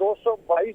222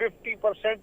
50%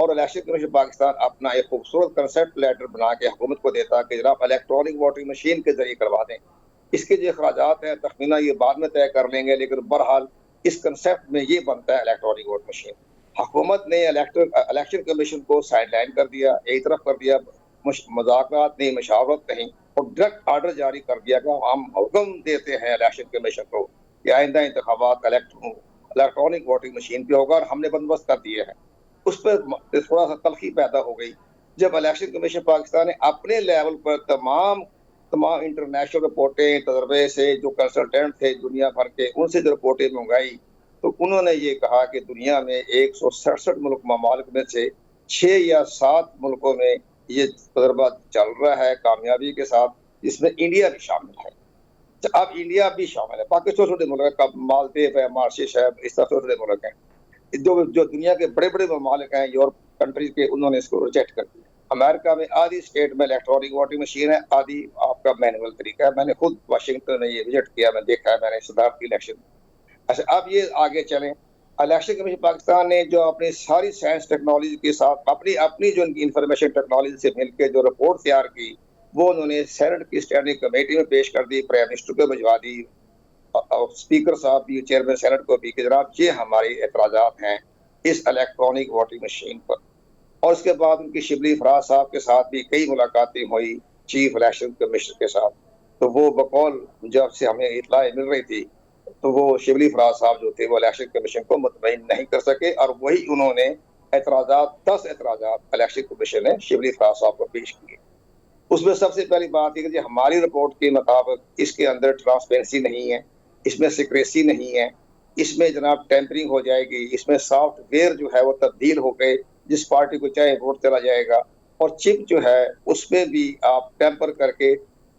اور election commission Pakistan اپنا ایک خوبصورت کنسپٹ لیٹر بنا کے حکومت کو دیتا کہ جناب الیکٹرانک ووٹنگ مشین کے ذریعے کروا دیں. اس کے جو اخراجات ہیں تخمینہ یہ بعد میں طے کر لیں گے، لیکن بہرحال اس کنسپٹ میں یہ بنتا ہے الیکٹرانک ووٹ مشین. حکومت نے الیکشن کمیشن کو سائڈ لائن کر دیا، ایک طرف کر دیا، مذاکرات نہیں، مشاورت نہیں، اور ڈائریکٹ آرڈر جاری کر دیا کہ ہم حکم دیتے ہیں الیکشن کمیشن کو کہ آئندہ انتخابات الیکٹرانک ووٹنگ مشین پہ ہوگا، اور ہم نے بندوبست کر دیے ہیں. اس پہ تھوڑا سا تلخی پیدا ہو گئی جب الیکشن کمیشن پاکستان نے اپنے لیول پر تمام انٹرنیشنل رپورٹیں تجربے سے جو کنسلٹنٹ تھے دنیا بھر کے ان سے جو رپورٹیں منگائی، تو انہوں نے یہ کہا کہ دنیا میں 167 ممالک میں سے 6 یا 7 ملکوں میں یہ تجربہ چل رہا ہے کامیابی کے ساتھ، جس میں انڈیا بھی شامل ہے. اب انڈیا بھی شامل ہے، باقی چھوٹے چھوٹے ملک ہے، مالدیپ ہے، مارشش ہے، اس طرح چھوٹے چھوٹے ملک ہیں جو دنیا کے بڑے بڑے ممالک ہیں یورپ کنٹریز کے، انہوں نے اس کو ریجیکٹ کر دیا. امریکہ میں آدھی اسٹیٹ میں الیکٹرانک ووٹنگ مشین ہے، آدھی آپ کا مینول طریقہ ہے. میں نے خود واشنگٹن میں یہ وزٹ کیا، میں دیکھا ہے، میں نے صدارتی الیکشن. اچھا اب یہ آگے چلیں، الیکشن کمیشن پاکستان نے جو اپنی ساری سائنس ٹیکنالوجی کے ساتھ اپنی جو انفارمیشن ٹیکنالوجی سے مل کے جو رپورٹ تیار کی، وہ انہوں نے سینٹ کی اسٹینڈنگ کمیٹی میں پیش کر دی، پرائم منسٹر کو بھجوا دی، اور اسپیکر صاحب بھی، چیئرمین سینٹ کو بھی، کہ جناب یہ ہمارے اعتراضات ہیں اس الیکٹرانک ووٹنگ مشین پر. اور اس کے بعد ان کی شبلی فراز صاحب کے ساتھ بھی کئی ملاقاتیں ہوئی چیف الیکشن کمشنر کے ساتھ. تو وہ بقول جب سے ہمیں اطلاع مل رہی تھی تو وہ شبلی فراز صاحب جو تھے وہ الیکشن کمیشن کو مطمئن نہیں کر سکے، اور وہی انہوں نے 10 اعتراضات الیکشن کمیشن نے شبلی فراز صاحب کو پیش کیے. اس میں سب سے پہلی بات یہ کہ ہماری رپورٹ کے مطابق اس کے اندر ٹرانسپیرنسی نہیں ہے، اس میں سیکریسی نہیں ہے، اس میں جناب ٹیمپرنگ ہو جائے گی، اس میں سافٹ ویئر جو ہے وہ تبدیل ہو گئے، جس پارٹی کو چاہے ووٹ چلا جائے گا، اور چپ جو ہے اس میں بھی آپ ٹیمپر کر کے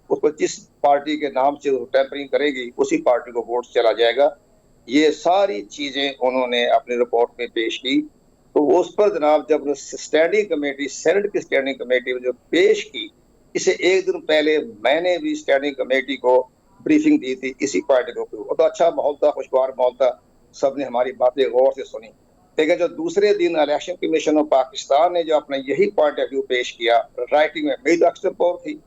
اس کو جس پارٹی کے نام سے ٹیمپرنگ کرے گی اسی پارٹی کو ووٹ چلا جائے گا. یہ ساری چیزیں انہوں نے اپنی رپورٹ میں پیش کی. تو اس پر جناب جب اسٹینڈنگ کمیٹی، سینٹ کی اسٹینڈنگ کمیٹی جو پیش کی، اسے ایک دن پہلے میں نے بھی اسٹینڈنگ کمیٹی کو بریفنگ دی تھی اسی پارٹی کو. تو اچھا ماحول تھا، خوشگوار ماحول تھا، سب نے ہماری باتیں غور سے سنی. لیکن جو دوسرے دن الیکشن کمیشن آف پاکستان نے جو اپنا یہی پوائنٹ آف ویو پیش کیا رائٹنگ میں، میری تو اکثر پور تھی،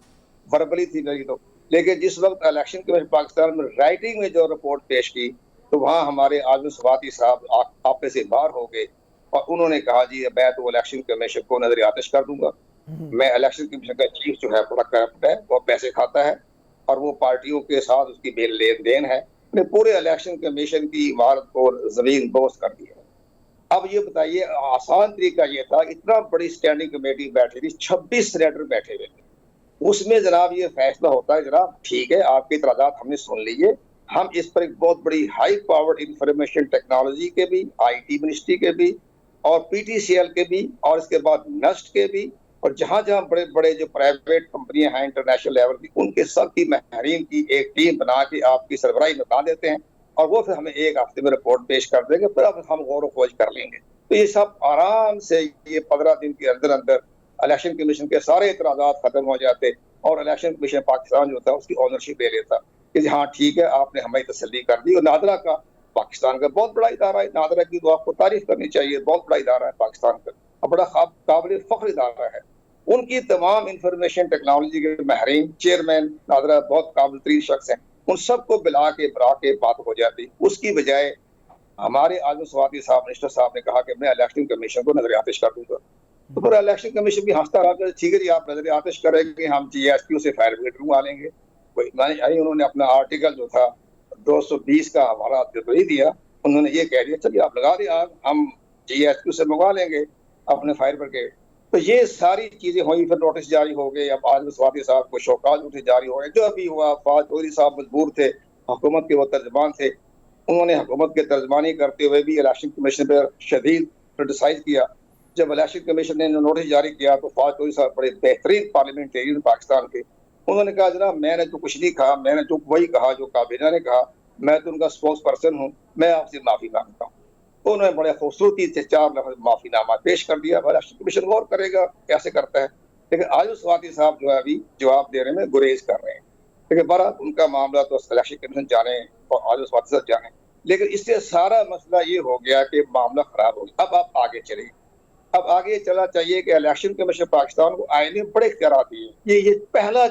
وربلی تھی میری تو، لیکن جس وقت الیکشن کمیشن پاکستان میں رائٹنگ میں جو رپورٹ پیش کی تو وہاں ہمارے عالم سواتی صاحب آپے سے باہر ہو گئے، اور انہوں نے کہا جی میں تو الیکشن کمیشن کو نظر آتش کر دوں گا. میں الیکشن کمیشن کا چیف جو ہے بڑا کرپٹ ہے، وہ پیسے کھاتا ہے، اور وہ پارٹیوں کے ساتھ اس کی بے لین دین ہے، نے پورے الیکشن کمیشن کی عمارت کو زمین بوس کر دیا. اب یہ بتائیے، آسان طریقہ یہ تھا، اتنا بڑی اسٹینڈنگ کمیٹی بیٹھی تھی، 26 سینیٹر بیٹھے ہوئے تھے، اس میں جناب یہ فیصلہ ہوتا ہے جناب ٹھیک ہے آپ کے اعتراضات ہم نے سن لیے، ہم اس پر ایک بہت بڑی ہائی پاورڈ انفارمیشن ٹیکنالوجی کے بھی، آئی ٹی منسٹری کے بھی، اور پی ٹی سی ایل کے بھی، اور اس کے بعد نسٹ کے بھی، اور جہاں جہاں بڑے بڑے جو پرائیویٹ کمپنیاں ہیں انٹرنیشنل لیول کی، ان کے سب کی ماہرین کی ایک ٹیم بنا کے آپ کی سربراہی بتا دیتے ہیں، اور وہ پھر ہمیں ایک ہفتے میں رپورٹ پیش کر دیں گے، پھر اب ہم غور و خوض کر لیں گے. تو یہ سب آرام سے یہ 15 دن کے اندر اندر الیکشن کمیشن کے سارے اعتراضات ختم ہو جاتے، اور الیکشن کمیشن پاکستان جو تھا اس کی اونرشپ لے لیتا کہ ہاں ٹھیک ہے آپ نے ہمیں تسلی کر دی. اور نادرا کا، پاکستان کا بہت بڑا ادارہ ہے، نادرا کی تو آپ کو تعریف کرنی چاہیے، بہت بڑا ادارہ ہے پاکستان کا، اور بڑا قابل فخر ادارہ ہے. ان کی تمام انفارمیشن ٹیکنالوجی کے ماہرین، چیئرمین نادرا بہت قابل ترین شخص ہیں، ان سب کو بلا کے بات ہو جاتی. اس کی بجائے ہمارے عالم سواتی صاحب، منسٹر صاحب نے کہا کہ میں الیکشن کمیشن کو نظر آتش کر دوں گا. تو پھر الیکشن کمیشن بھی ہنستا رہا کہ ٹھیک ہے جی آپ نظر آتش کریں گے، ہم جی ایس کیو سے فائر بریگیڈ منگوا لیں گے. انہوں نے اپنا آرٹیکل جو تھا 220 کا حوالہ جو ہی دیا، انہوں نے یہ کہہ دیا چلیے آپ لگا دیں، آگ ہم جی ایس کیو سے منگوا لیں گے اپنے فائر بریگیڈ. تو یہ ساری چیزیں ہوئی، پھر نوٹس جاری ہو گئے، اب عالم سواتی صاحب کو شوکات نوٹس جاری ہو گئے. جو ابھی ہوا، فواز چودھری صاحب مجبور تھے، حکومت کے وہ ترجمان تھے، انہوں نے حکومت کے ترجمانی کرتے ہوئے بھی الیکشن کمیشن پر شدید کرٹیسائز کیا. جب الیکشن کمیشن نے نوٹس جاری کیا تو فواز چودھری صاحب بڑے بہترین پارلیمنٹرین پاکستان کے، انہوں نے کہا جناب میں نے تو کچھ نہیں کہا، میں نے تو وہی کہا جو کابینہ نے کہا، میں تو ان کا اسپوکس پرسن ہوں، میں آپ سے معافی مانگتا ہوں. انہوں نے بڑے خوبصورتی سے 4 لفظ معافی نامہ پیش کر دیا. الیکشن کمیشن غور کرے گا کیسے کرتا ہے، لیکن عالم سواتی صاحب جو ہے ابھی جواب دینے میں گریز کر رہے ہیں. لیکن بہرحال ان کا معاملہ تو الیکشن کمیشن جانے اور عالم سواتی صاحب جانے، لیکن اس سے سارا مسئلہ یہ ہو گیا کہ معاملہ خراب ہو گیا. اب آپ آگے چلیں. اب آگے چلا چاہیے کہ الیکشن کمیشن پاکستان کو آئین میں بڑے اختیارات دیے. یہ پہلا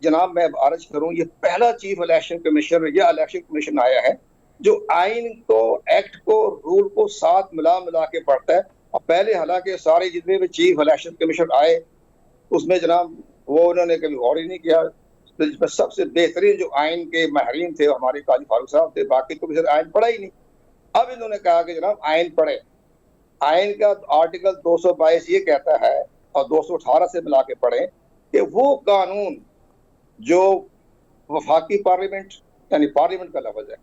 جناب میں عرض کروں یہ پہلا چیف الیکشن کمیشنر یا الیکشن کمیشن آیا ہے جو آئین کو ایکٹ کو رول کو ساتھ ملا کے پڑھتا ہے. اور پہلے حالانکہ سارے جتنے بھی چیف الیکشن کمیشنر آئے اس میں جناب وہ انہوں نے کبھی غور ہی نہیں کیا. اس میں سب سے بہترین جو آئین کے ماہرین تھے ہمارے قاضی فاروق صاحب تھے, باقی تو کسی آئین پڑھا ہی نہیں. اب انہوں نے کہا کہ جناب آئین پڑھے. آئین کا آرٹیکل 222 یہ کہتا ہے اور 218 سے ملا کے پڑھیں کہ وہ قانون جو وفاقی پارلیمنٹ یعنی پارلیمنٹ کا لفظ ہے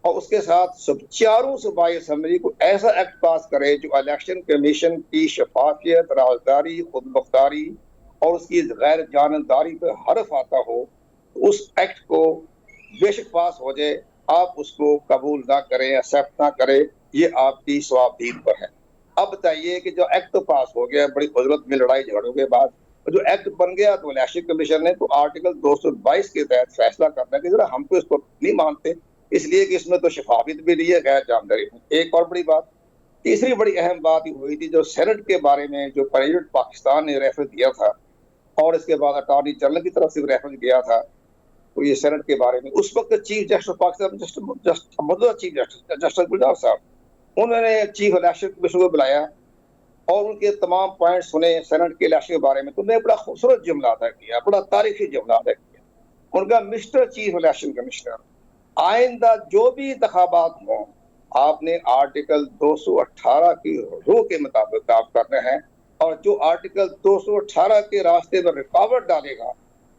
اور اس کے ساتھ چاروں صوبائی اسمبلی کو ایسا ایکٹ پاس کرے جو الیکشن کمیشن کی شفافیت, رازداری, خود مختاری اور اس کی غیر جانبداری پہ حرف آتا ہو, اس ایکٹ کو بے شک پاس ہو جائے, آپ اس کو قبول نہ کریں, ایکسیپٹ نہ کریں, یہ آپ کی ثوابدید پر ہے. اب بتائیے کہ جو ایکٹ تو پاس ہو گیا بڑی قدرت میں لڑائی جھگڑوں کے بعد, جو ایکٹ بن گیا تو الیکشن کمیشن نے تو آرٹیکل 222 کے تحت فیصلہ کرنا کہ ذرا ہم تو اس کو نہیں مانتے, اس لیے کہ اس میں تو شفافیت بھی نہیں ہے, غیر جانبداری. ایک اور بڑی بات, تیسری بڑی اہم بات یہ ہوئی تھی جو سینٹ کے بارے میں جو پریزیڈنٹ پاکستان نے ریفر دیا تھا اور اس کے بعد اٹارنی جنرل کی طرف سے ریفر گیا تھا, تو یہ سینٹ کے بارے میں اس وقت chief justice Pakistan chief justice Gulzar صاحب انہوں نے چیف الیکشن کمیشن کو بلایا اور ان کے تمام پوائنٹ سنے سینٹ کے الیکشن کے بارے میں. تو میں بڑا خوبصورت جملہ ادا کیا, بڑا تاریخی جملہ ادا کیا. ان کا مسٹر چیف الیکشن کمشنر, آئندہ جو بھی انتخابات ہوں آپ نے آرٹیکل 218 کی روح کے مطابق کام کرنا ہے, اور جو آرٹیکل 218 کے راستے میں رکاوٹ ڈالے گا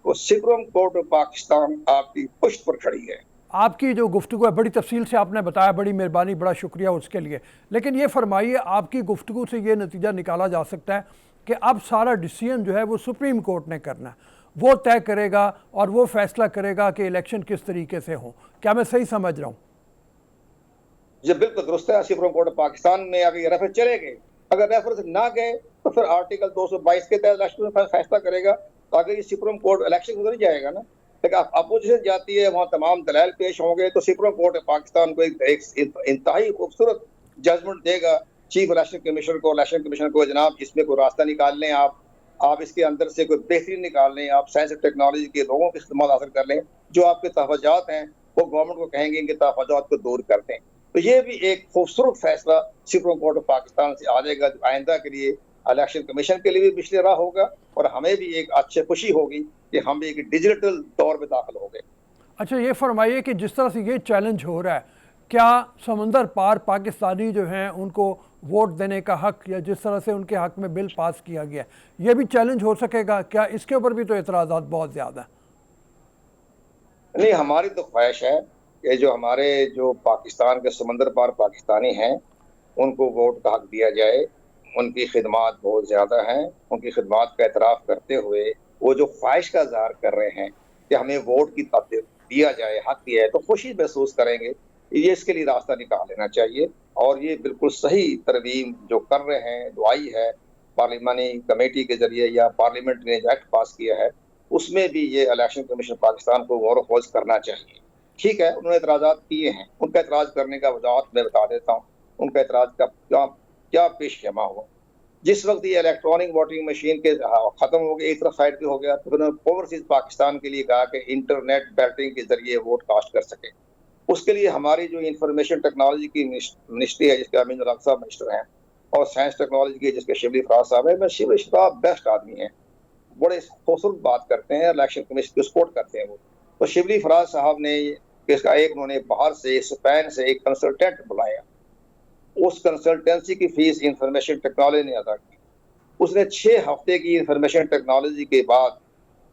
وہ سپریم کورٹ آف پاکستان آپ کی پشت پر کھڑی ہے. آپ کی جو گفتگو ہے بڑی تفصیل سے آپ نے بتایا, بڑی مہربانی, بڑا شکریہ اس کے لیے. لیکن یہ فرمائیے آپ کی گفتگو سے یہ نتیجہ نکالا جا سکتا ہے کہ اب سارا ڈیسیژن جو ہے وہ سپریم کورٹ نے کرنا ہے, وہ طے کرے گا اور وہ فیصلہ کرے گا کہ الیکشن کس طریقے سے ہوں. کیا میں صحیح سمجھ رہا ہوں؟ یہ بالکل درست ہے. سپریم کورٹ پاکستان میں اگر یہ ریفر چلے گئے, اگر ریفر نہ گئے تو پھر آرٹیکل 222 کے تحت الیکشن میں فیصلہ کرے گا, تاکہ یہ سپریم کورٹ الیکشن گزر جائے گا نا. لیکن اپوزیشن جاتی ہے وہاں تمام دلائل پیش ہوں گے تو سپریم کورٹ پاکستان کو ایک انتہائی خوبصورت ججمنٹ دے گا چیف الیکشن کمیشنر کو, الیکشن کمیشنر کو, جناب اس میں کوئی راستہ نکال لیں, آپ اس کے اندر سے کوئی بہترین نکال لیں, آپ سائنس اور ٹیکنالوجی کے لوگوں کی خدمات حاصل کر لیں, جو آپ کے تحفظات ہیں وہ گورنمنٹ کو کہیں گے ان کے تحفظات کو دور کر دیں. تو یہ بھی ایک خوبصورت فیصلہ سپریم کورٹ آف پاکستان سے آ جائے گا جو آئندہ کے لیے الیکشن کمیشن کے لیے بھی پچھلے راہ ہوگا اور ہمیں بھی ایک اچھے خوشی ہوگی کہ ہم ایک ڈیجیٹل دور میں داخل ہو گئے. اچھا یہ فرمائیے کہ جس طرح سے یہ چیلنج ہو رہا ہے, کیا سمندر پار پاکستانی جو ہیں ان کو ووٹ دینے کا حق, یا جس طرح سے ان کے حق میں بل پاس کیا گیا ہے, یہ بھی چیلنج ہو سکے گا کیا؟ اس کے اوپر بھی تو اعتراضات بہت زیادہ ہیں. نہیں, ہماری تو خواہش ہے کہ جو ہمارے جو پاکستان کے سمندر پار پاکستانی ہیں ان کو ووٹ کا حق دیا جائے. ان کی خدمات بہت زیادہ ہیں, ان کی خدمات کا اعتراف کرتے ہوئے وہ جو خواہش کا اظہار کر رہے ہیں کہ ہمیں ووٹ کی تبدیل دیا جائے, حق دیا ہے, تو خوشی محسوس کریں گے. یہ اس کے لیے راستہ نکال لینا چاہیے, اور یہ بالکل صحیح ترمیم جو کر رہے ہیں, دعائی ہے پارلیمانی کمیٹی کے ذریعے یا پارلیمنٹ نے جو ایکٹ پاس کیا ہے اس میں بھی یہ الیکشن کمیشن پاکستان کو غور و خوض کرنا چاہیے. ٹھیک ہے, انہوں نے اعتراضات کیے ہیں, ان کا اعتراض کرنے کا وضاحت میں بتا دیتا ہوں. ان کا اعتراض کا کیا پیش خیمہ ہوا. جس وقت یہ الیکٹرانک ووٹنگ مشین کے ختم ہو گیا, ایک طرف سائڈ پہ ہو گیا, تو انہوں نے اوورسیز پاکستان کے لیے کہا کہ انٹرنیٹ بیلٹنگ کے ذریعے ووٹ کاسٹ کر سکے. اس کے لیے ہماری جو انفارمیشن ٹیکنالوجی کی منسٹری ہے جس کے امین الحق صاحب منسٹر ہیں, اور سائنس ٹیکنالوجی کی جس کے شبلی فراز صاحب ہیں, میں شبلی صاحب بیسٹ آدمی ہیں, بڑے خوبصورت بات کرتے ہیں, الیکشن کمیشن کو سپورٹ کرتے ہیں وہ. تو شبلی فراز صاحب نے اس کا انہوں نے باہر سے اسپین سے ایک کنسلٹنٹ بلایا. اس کنسلٹنسی کی فیس انفارمیشن ٹیکنالوجی نے ادا کی. اس نے 6 ہفتے کی انفارمیشن ٹیکنالوجی کے بعد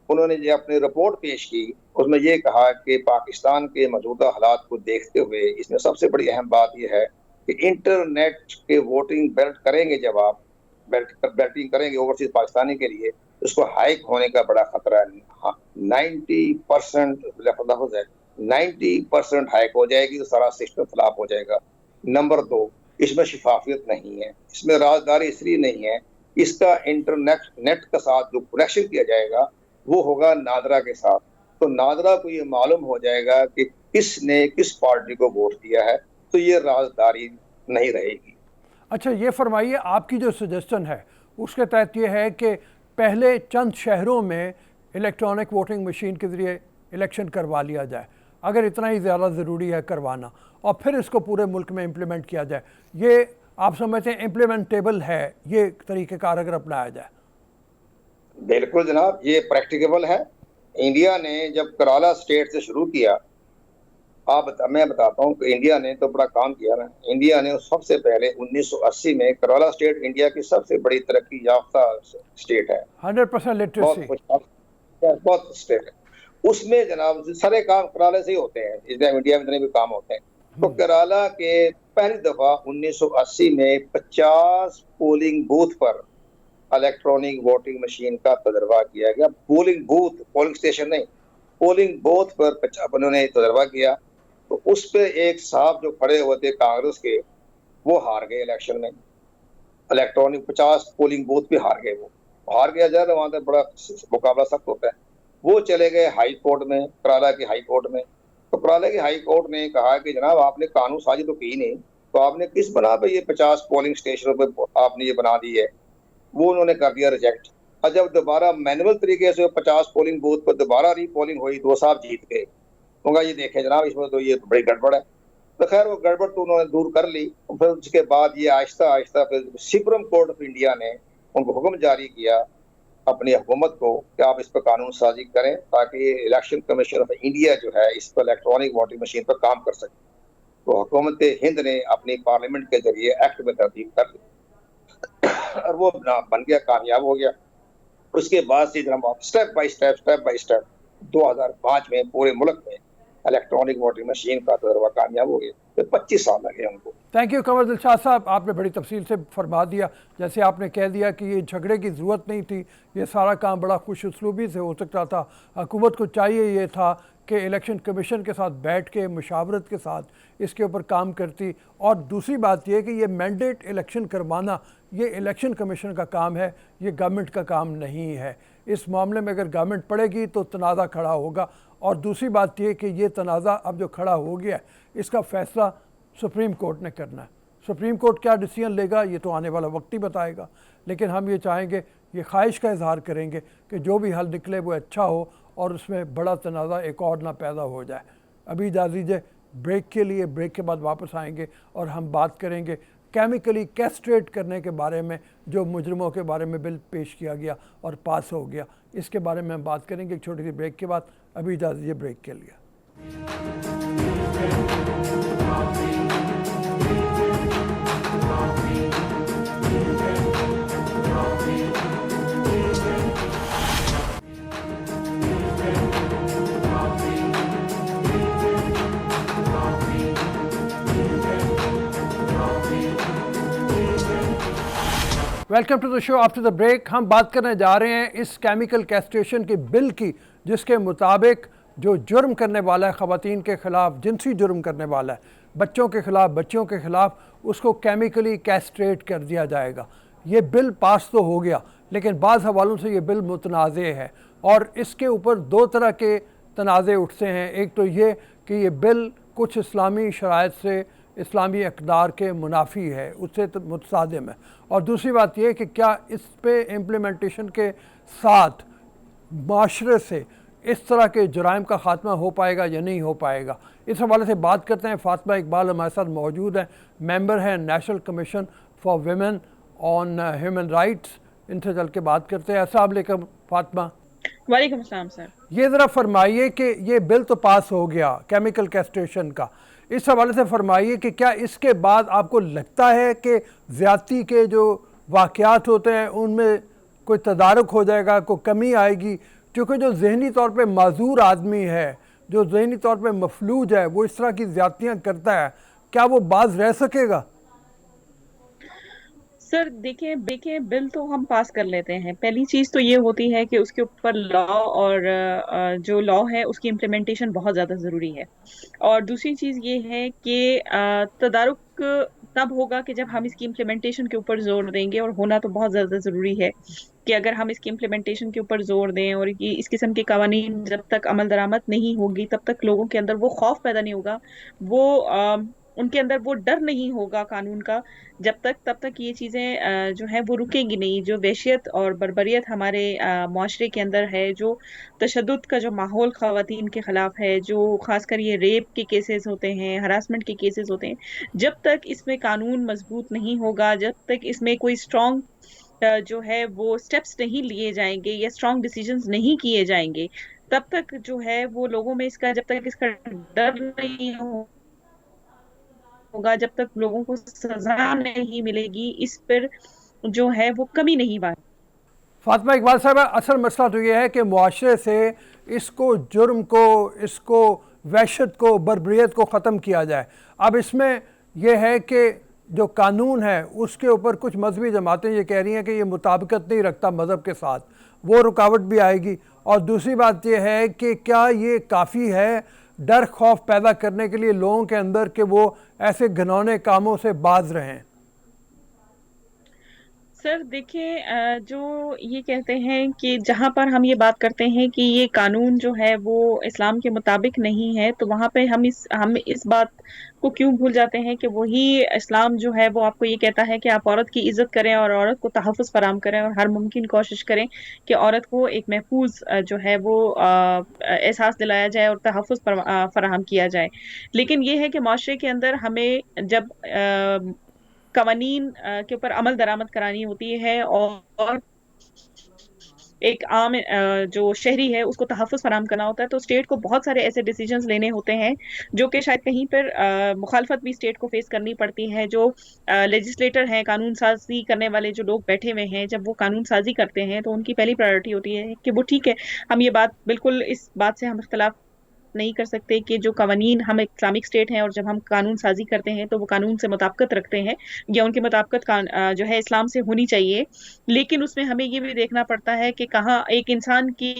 انہوں نے جو اپنی رپورٹ پیش کی, اس میں یہ کہا کہ پاکستان کے موجودہ حالات کو دیکھتے ہوئے اس میں سب سے بڑی اہم بات یہ ہے کہ انٹرنیٹ کے ووٹنگ بیلٹ کریں گے, جب آپ بیلٹنگ کریں گے اوورسیز پاکستانی کے لیے, اس کو ہائیک ہونے کا بڑا خطرہ ہے. 90% لفظ ہے 90% ہائیک ہو جائے گی تو سارا سسٹم فلاپ ہو جائے گا. نمبر 2, اس میں شفافیت نہیں ہے, اس میں رازداری اس لیے نہیں ہے, اس کا انٹرنیٹ کے ساتھ جو کنیکشن کیا جائے گا وہ ہوگا نادرا کے ساتھ. تو نادرا کو یہ معلوم ہو جائے گا کہ کس نے کس پارٹی کو ووٹ دیا ہے, تو یہ رازداری نہیں رہے گی. اچھا یہ فرمائیے آپ کی جو سجیشن ہے اس کے تحت یہ ہے کہ پہلے چند شہروں میں الیکٹرانک ووٹنگ مشین کے ذریعے الیکشن کروا لیا جائے اگر اتنا ہی زیادہ ضروری ہے کروانا، اور پھر اس کو پورے ملک میں امپلیمنٹ کیا جائے. یہ آپ سمجھتے ہیں امپلیمنٹیبل ہے یہ طریقہ کار اگر اپنایا جائے؟ بالکل جناب، یہ پریکٹیکیبل ہے. انڈیا نے جب کرالا اسٹیٹ سے شروع کیا، میں بتاتا ہوں کہ انڈیا نے تو بڑا کام کیا نا. انڈیا نے سب سے پہلے 1980 میں کرالا اسٹیٹ انڈیا کی سب سے بڑی ترقی یافتہ اسٹیٹ ہے، 100% لٹریسی. بہت اسٹیٹ ہے. اس میں جناب سارے کام کرالے سے ہی ہوتے ہیں، اس میں انڈیا میں اتنے بھی کام ہوتے ہیں. تو کرالا کے پہلی دفعہ 1980 میں 50 پولنگ بوتھ پر الیکٹرانک ووٹنگ مشین کا تجربہ کیا گیا. پولنگ بوتھ، پولنگ اسٹیشن نہیں، پولنگ بوتھ پر انہوں نے تجربہ کیا. تو اس پہ ایک صاحب جو کھڑے ہوئے تھے کانگریس کے، وہ ہار گئے الیکشن میں. الیکٹرانک 50 پولنگ بوتھ پہ ہار گئے. وہ ہار گیا جائے تو وہاں سے بڑا مقابلہ سخت ہوتا ہے. وہ چلے گئے ہائی کورٹ میں، کرالا کی ہائی کورٹ میں. تو کرالا کی ہائی کورٹ نے کہا کہ جناب آپ نے قانون سازی تو کی نہیں، تو آپ نے کس بنا پہ یہ 50 پولنگ اسٹیشنوں پہ آپ نے یہ بنا دی ہے. وہ انہوں نے کر دیا ریجیکٹ. اور جب دوبارہ مینول طریقے سے 50 پولنگ بوتھ پر دوبارہ ری پولنگ ہوئی تو صاحب جیت گئے. کہا یہ دیکھیں جناب اس میں تو یہ بڑی گڑبڑ ہے. تو خیر وہ گڑبڑ تو انہوں نے دور کر لی. پھر اس کے بعد یہ آہستہ آہستہ پھر سپریم کورٹ آف انڈیا نے ان کو حکم جاری کیا اپنی حکومت کو کہ آپ اس پہ قانون سازی کریں تاکہ یہ الیکشن کمیشن آف انڈیا جو ہے اس پر الیکٹرانک ووٹنگ مشین پر کام کر سکے. تو حکومت ہند نے اپنی پارلیمنٹ کے ذریعے ایکٹ میں ترتیب کر دی اور وہ بن گیا، کامیاب ہو گیا. اس کے بعد سے اسٹیپ بائی اسٹیپ 2005 میں پورے ملک میں الیکٹرانک ووٹنگ مشین کا تجربہ کامیاب ہو گیا. 25 سال لگے ان کو. تھینک یو قمر دلشاد صاحب، آپ نے بڑی تفصیل سے فرما دیا. جیسے آپ نے کہہ دیا کہ یہ جھگڑے کی ضرورت نہیں تھی، یہ سارا کام بڑا خوش اسلوبی سے ہو سکتا تھا. حکومت کو چاہیے یہ تھا کہ الیکشن کمیشن کے ساتھ بیٹھ کے مشاورت کے ساتھ اس کے اوپر کام کرتی. اور دوسری بات یہ کہ یہ مینڈیٹ الیکشن کروانا یہ الیکشن کمیشن کا کام ہے، یہ گورنمنٹ کا کام نہیں ہے. اس معاملے میں اگر گورنمنٹ پڑے گی تو تنازع کھڑا ہوگا. اور دوسری بات یہ کہ یہ تنازع اب جو کھڑا ہو گیا ہے اس کا فیصلہ سپریم کورٹ نے کرنا ہے. سپریم کورٹ کیا ڈیسیژن لے گا یہ تو آنے والا وقت ہی بتائے گا. لیکن ہم یہ چاہیں گے، یہ خواہش کا اظہار کریں گے کہ جو بھی حل نکلے وہ اچھا ہو اور اس میں بڑا تنازع ایک اور نہ پیدا ہو جائے. ابھی اجازت دیجیے بریک کے لیے، بریک کے بعد واپس آئیں گے اور ہم بات کریں گے کیمیکلی کیسٹریٹ کرنے کے بارے میں، جو مجرموں کے بارے میں بل پیش کیا گیا اور پاس ہو گیا. اس کے بارے میں ہم بات کریں گے ایک چھوٹی سی بریک کے بعد. ابھی اجازت دیجیے بریک کے لیے. Welcome to the show after the break. ہم بات کرنے جا رہے ہیں اس کیمیکل کیسٹریشن کے بل کی، جس کے مطابق جو جرم کرنے والا ہے خواتین کے خلاف، جنسی جرم کرنے والا ہے بچوں کے خلاف، بچیوں کے خلاف، اس کو کیمیکلی کیسٹریٹ کر دیا جائے گا. یہ بل پاس تو ہو گیا لیکن بعض حوالوں سے یہ بل متنازع ہے اور اس کے اوپر دو طرح کے تنازع اٹھتے ہیں. ایک تو یہ کہ یہ بل کچھ اسلامی شرائط سے، اسلامی اقدار کے منافی ہے، اس سے متصادم ہے. اور دوسری بات یہ کہ کیا اس پہ امپلیمنٹیشن کے ساتھ معاشرے سے اس طرح کے جرائم کا خاتمہ ہو پائے گا یا نہیں ہو پائے گا. اس حوالے سے بات کرتے ہیں. فاطمہ اقبال ہمارے ساتھ موجود ہیں، ممبر ہیں national commission for women on human rights. ان سے چل کے بات کرتے ہیں. السلام علیکم فاطمہ. وعلیکم السلام سر. یہ ذرا فرمائیے کہ یہ بل تو پاس ہو گیا کیمیکل کیسٹریشن کا، اس حوالے سے فرمائیے کہ کیا اس کے بعد آپ کو لگتا ہے کہ زیادتی کے جو واقعات ہوتے ہیں ان میں کوئی تدارک ہو جائے گا، کوئی کمی آئے گی؟ کیونکہ جو ذہنی طور پہ معذور آدمی ہے، جو ذہنی طور پہ مفلوج ہے، وہ اس طرح کی زیادتیاں کرتا ہے، کیا وہ باز رہ سکے گا؟ سر دیکھیں بل تو ہم پاس کر لیتے ہیں. پہلی چیز تو یہ ہوتی ہے کہ اس کے اوپر لا اور جو لا ہے اس کی امپلیمنٹیشن بہت زیادہ ضروری ہے. اور دوسری چیز یہ ہے کہ تدارک تب ہوگا کہ جب ہم اس کی امپلیمنٹیشن کے اوپر زور دیں گے، اور ہونا تو بہت زیادہ ضروری ہے کہ اگر ہم اس کی امپلیمنٹیشن کے اوپر زور دیں اور اس قسم کے قوانین جب تک عمل درآمد نہیں ہوگی تب تک لوگوں کے اندر وہ خوف پیدا نہیں ہوگا، وہ ان کے اندر وہ ڈر نہیں ہوگا قانون کا جب تک، تب تک یہ چیزیں جو ہیں وہ رکیں گی نہیں. جو وحشیت اور بربریت ہمارے معاشرے کے اندر ہے، جو تشدد کا جو ماحول خواتین کے خلاف ہے، جو خاص کر یہ ریپ کے کیسز ہوتے ہیں، ہراسمنٹ کے کیسز ہوتے ہیں، جب تک اس میں قانون مضبوط نہیں ہوگا، جب تک اس میں کوئی اسٹرانگ جو ہے وہ سٹیپس نہیں لیے جائیں گے یا اسٹرانگ ڈیسیجنز نہیں کیے جائیں گے، تب تک جو ہے وہ لوگوں میں اس کا، جب تک اس کا ڈر نہیں ہوگا، جب تک لوگوں کو سزا نہیں ملے گی، اس پر جو ہے وہ کمی نہیں بات. فاطمہ اقبال صاحبہ، اصل مسئلہ تو یہ ہے کہ معاشرے سے اس کو، جرم کو، اس کو، وحشت کو، بربریت کو ختم کیا جائے. اب اس میں یہ ہے کہ جو قانون ہے اس کے اوپر کچھ مذہبی جماعتیں یہ کہہ رہی ہیں کہ یہ مطابقت نہیں رکھتا مذہب کے ساتھ، وہ رکاوٹ بھی آئے گی. اور دوسری بات یہ ہے کہ کیا یہ کافی ہے ڈر خوف پیدا کرنے کے لیے لوگوں کے اندر کہ وہ ایسے گھنونے کاموں سے باز رہیں؟ سر دیکھیں، جو یہ کہتے ہیں کہ جہاں پر ہم یہ بات کرتے ہیں کہ یہ قانون جو ہے وہ اسلام کے مطابق نہیں ہے، تو وہاں پہ ہم اس بات کو کیوں بھول جاتے ہیں کہ وہی اسلام جو ہے وہ آپ کو یہ کہتا ہے کہ آپ عورت کی عزت کریں اور عورت کو تحفظ فراہم کریں اور ہر ممکن کوشش کریں کہ عورت کو ایک محفوظ جو ہے وہ احساس دلایا جائے اور تحفظ فراہم کیا جائے. لیکن یہ ہے کہ معاشرے کے اندر ہمیں جب قوانین کے اوپر عمل درآمد کرانی ہوتی ہے اور ایک عام جو شہری ہے اس کو تحفظ فراہم کرنا ہوتا ہے، تو اسٹیٹ کو بہت سارے ایسے ڈیسیجنز لینے ہوتے ہیں جو کہ شاید کہیں پر مخالفت بھی اسٹیٹ کو فیس کرنی پڑتی ہے. جو لیجسلیٹر ہیں، قانون سازی کرنے والے جو لوگ بیٹھے ہوئے ہیں، جب وہ قانون سازی کرتے ہیں تو ان کی پہلی پرائیورٹی ہوتی ہے کہ وہ ٹھیک ہے، ہم یہ بات بالکل، اس بات سے ہم اختلاف نہیں کر سکتے کہ جو قوانین، ہم ایک اسلامک اسٹیٹ ہیں اور جب ہم قانون سازی کرتے ہیں تو وہ قانون سے مطابقت رکھتے ہیں یا ان کی مطابقت جو ہے اسلام سے ہونی چاہیے. لیکن اس میں ہمیں یہ بھی دیکھنا پڑتا ہے کہ کہاں ایک انسان کی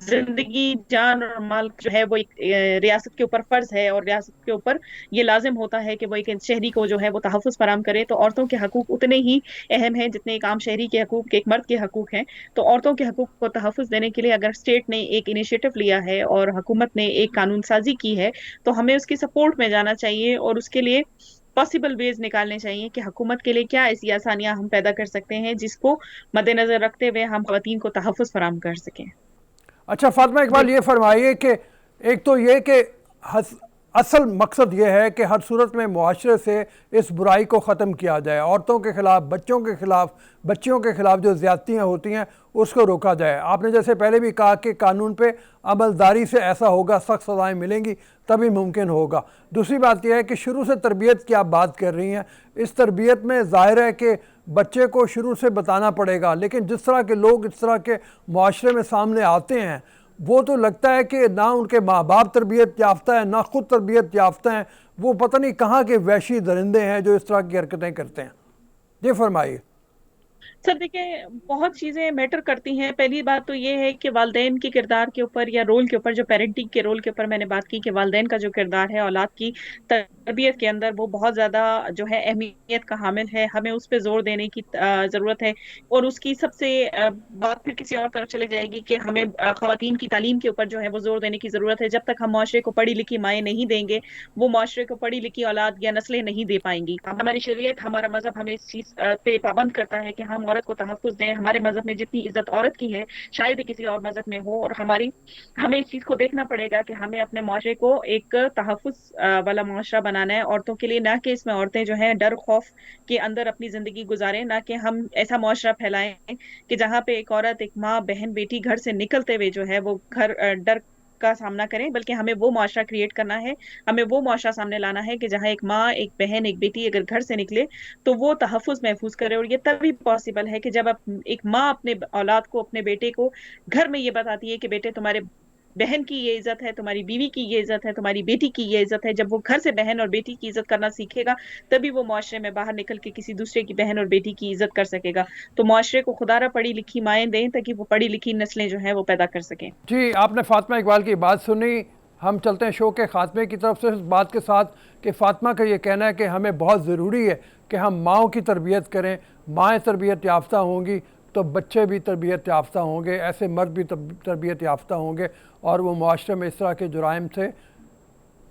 زندگی، جان اور مال جو ہے وہ ایک ریاست کے اوپر فرض ہے، اور ریاست کے اوپر یہ لازم ہوتا ہے کہ وہ ایک شہری کو جو ہے وہ تحفظ فراہم کرے. تو عورتوں کے حقوق اتنے ہی اہم ہیں جتنے ایک عام شہری کے حقوق، ایک مرد کے حقوق ہیں. تو عورتوں کے حقوق کو تحفظ دینے کے لیے اگر اسٹیٹ نے ایک انیشیٹو لیا ہے اور حکومت نے ایک قانون سازی کی ہے تو ہمیں اس کی سپورٹ میں جانا چاہیے اور اس کے لیے پاسبل ویز نکالنے چاہیے کہ حکومت کے لیے کیا ایسی آسانیاں ہم پیدا کر سکتے ہیں جس کو مد نظر رکھتے ہوئے ہم خواتین کو تحفظ فراہم کر سکیں. اچھا فاطمہ اقبال، یہ فرمائیے کہ ایک تو یہ کہ اصل مقصد یہ ہے کہ ہر صورت میں معاشرے سے اس برائی کو ختم کیا جائے، عورتوں کے خلاف، بچوں کے خلاف، بچیوں کے خلاف جو زیادتیاں ہوتی ہیں اس کو روکا جائے. آپ نے جیسے پہلے بھی کہا کہ قانون پہ عملداری سے ایسا ہوگا، سخت سزائیں ملیں گی تبھی ممکن ہوگا. دوسری بات یہ ہے کہ شروع سے تربیت کی آپ بات کر رہی ہیں، اس تربیت میں ظاہر ہے کہ بچے کو شروع سے بتانا پڑے گا، لیکن جس طرح کے لوگ اس طرح کے معاشرے میں سامنے آتے ہیں وہ تو لگتا ہے کہ نہ ان کے ماں باپ تربیت یافتہ ہیں، نہ خود تربیت یافتہ ہیں، وہ پتہ نہیں کہاں کے وحشی درندے ہیں جو اس طرح کی حرکتیں کرتے ہیں. یہ فرمائیے. سر دیکھیں، بہت چیزیں میٹر کرتی ہیں. پہلی بات تو یہ ہے کہ والدین کے کردار کے اوپر یا رول کے اوپر، جو پیرنٹنگ کے رول کے اوپر میں نے بات کی کہ والدین کا جو کردار ہے اولاد کی تربیت کے اندر وہ بہت زیادہ جو ہے اہمیت کا حامل ہے. ہمیں اس پہ زور دینے کی ضرورت ہے. اور اس کی سب سے بات پھر کسی اور طرف چلے جائے گی کہ ہمیں خواتین کی تعلیم کے اوپر جو ہے وہ زور دینے کی ضرورت ہے. جب تک ہم معاشرے کو پڑھی لکھی مائیں نہیں دیں گے، وہ معاشرے کو پڑھی لکھی اولاد یا نسلیں نہیں دے پائیں گی. ہماری شریعت، ہمارا مذہب ہمیں اس چیز پہ پابند کرتا ہے کہ ہم عورت کو تحفظ دیں. ہمارے مذہب میں جتنی عزت عورت کی ہے شاید ہی کسی اور مذہب میں ہو. اور ہمیں اس چیز کو دیکھنا پڑے گا کہ ہمیں اپنے معاشرے کو ایک تحفظ والا معاشرہ بنانا ہے عورتوں کے لیے، نہ کہ اس میں عورتیں جو ہیں ڈر خوف کے اندر اپنی زندگی گزاریں، نہ کہ ہم ایسا معاشرہ پھیلائیں کہ جہاں پہ ایک عورت، ایک ماں، بہن، بیٹی گھر سے نکلتے ہوئے جو ہے وہ گھر ڈر کا سامنا کریں. بلکہ ہمیں وہ معاشرہ کریٹ کرنا ہے، ہمیں وہ معاشرہ سامنے لانا ہے کہ جہاں ایک ماں، ایک بہن، ایک بیٹی اگر گھر سے نکلے تو وہ تحفظ محفوظ کرے. اور یہ تبھی پاسبل ہے کہ جب ایک ماں اپنے اولاد کو، اپنے بیٹے کو گھر میں یہ بتاتی ہے کہ بیٹے تمہارے بہن کی یہ عزت ہے، تمہاری بیوی کی یہ عزت ہے، تمہاری بیٹی کی یہ عزت ہے. جب وہ گھر سے بہن اور بیٹی کی عزت کرنا سیکھے گا تبھی وہ معاشرے میں باہر نکل کے کسی دوسرے کی بہن اور بیٹی کی عزت کر سکے گا. تو معاشرے کو خدا را پڑھی لکھی مائیں دیں تاکہ وہ پڑھی لکھی نسلیں جو ہیں وہ پیدا کر سکیں. جی، آپ نے فاطمہ اقبال کی بات سنی. ہم چلتے ہیں شو کے خاتمے کی طرف سے اس بات کے ساتھ کہ فاطمہ کا یہ کہنا ہے کہ ہمیں بہت ضروری ہے کہ ہم ماؤں کی تربیت کریں. مائیں تربیت یافتہ ہوں گی تو بچے بھی تربیت یافتہ ہوں گے، ایسے مرد بھی تربیت یافتہ ہوں گے، اور وہ معاشرے میں اس طرح کے جرائم سے